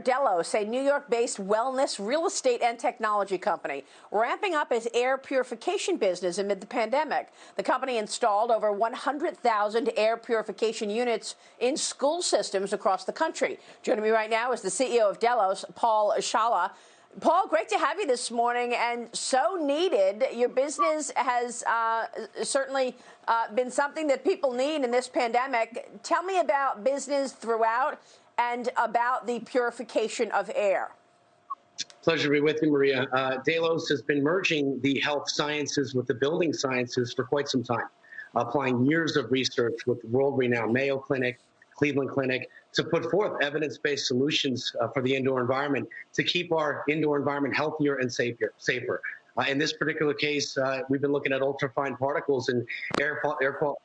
Delos, a New York-based wellness, real estate, and technology company, ramping up its air purification business amid the pandemic. The company installed over 100,000 air purification units in school systems across the country. Joining me right now is the CEO of Delos, Paul Shala. Paul, great to have you this morning, and so needed. Your business has certainly been something that people need in this pandemic. Tell me about business throughout and about the purification of air. Pleasure to be with you, Maria. Delos has been merging the health sciences with the building sciences for quite some time, applying years of research with world-renowned Mayo Clinic, Cleveland Clinic, to put forth evidence-based solutions for the indoor environment to keep our indoor environment healthier and safer. In this particular case, we've been looking at ultrafine particles and air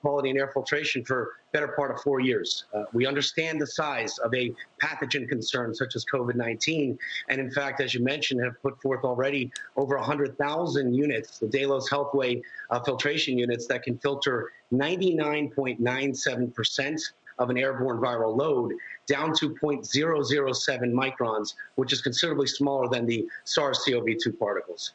quality and air filtration for better part of 4 years. We understand the size of a pathogen concern such as COVID-19, and in fact, as you mentioned, have put forth already over 100,000 units, the Delos Healthway filtration units that can filter 99.97% of an airborne viral load down to 0.007 microns, which is considerably smaller than the SARS-CoV-2 particles.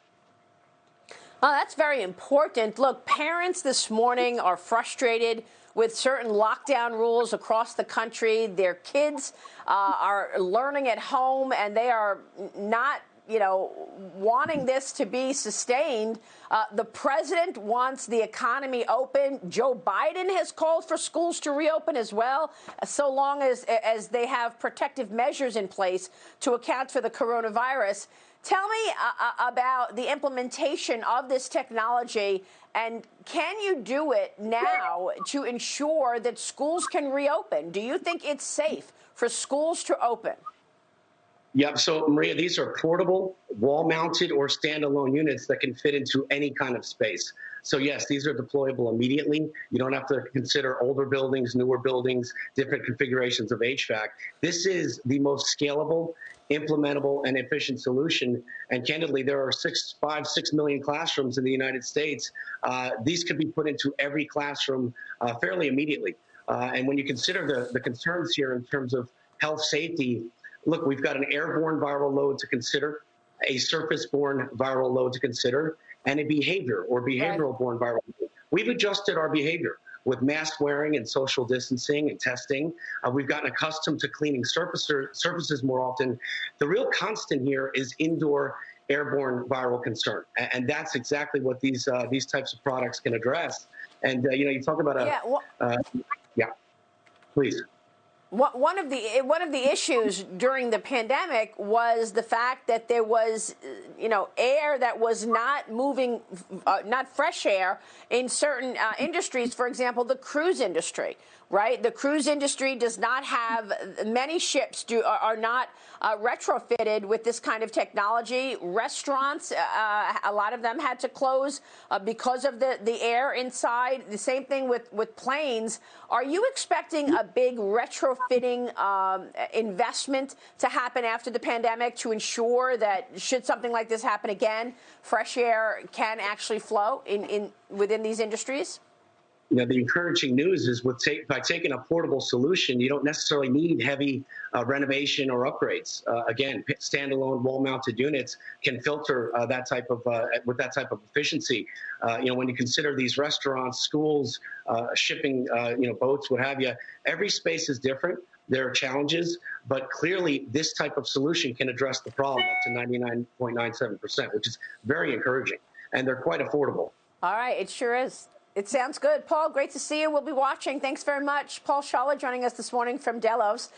Oh, that's very important. Look, parents this morning are frustrated with certain lockdown rules across the country. Their kids are learning at home, and they are not, wanting this to be sustained. The president wants the economy open. Joe Biden has called for schools to reopen as well, so long as they have protective measures in place to account for the coronavirus. Tell me about the implementation of this technology, and can you do it now to ensure that schools can reopen? Do you think it's safe for schools to open? Yep. So, Maria, these are portable, wall-mounted, or standalone units that can fit into any kind of space. So, yes, these are deployable immediately. You don't have to consider older buildings, newer buildings, different configurations of HVAC. This is the most scalable, implementable, and efficient solution. And candidly, there are 6 million classrooms in the United States. These could be put into every classroom fairly immediately. And when you consider the concerns here in terms of health safety, look, we've got an airborne viral load to consider, a surface-borne viral load to consider, and a behavioral-borne viral load. We've adjusted our behavior with mask wearing and social distancing and testing. We've gotten accustomed to cleaning surfaces more often. The real constant here is indoor airborne viral concern, and that's exactly what these types of products can address. And you talk about please. One of the issues during the pandemic was the fact that there was, air that was not moving, not fresh air in certain industries. For example, the cruise industry, right? The cruise industry does not have, many ships are not retrofitted with this kind of technology. Restaurants, a lot of them had to close because of the air inside. The same thing with planes. Are you expecting a big retrofitting investment to happen after the pandemic to ensure that should something like this happen again, fresh air can actually flow within these industries? The encouraging news is by taking a portable solution, you don't necessarily need heavy renovation or upgrades. Again, standalone wall-mounted units can filter with that type of efficiency. When you consider these restaurants, schools, shipping, boats, what have you, every space is different. There are challenges, but clearly this type of solution can address the problem up to 99.97%, which is very encouraging, and they're quite affordable. All right, it sure is. It sounds good. Paul, great to see you. We'll be watching. Thanks very much. Paul Shala joining us this morning from Delos.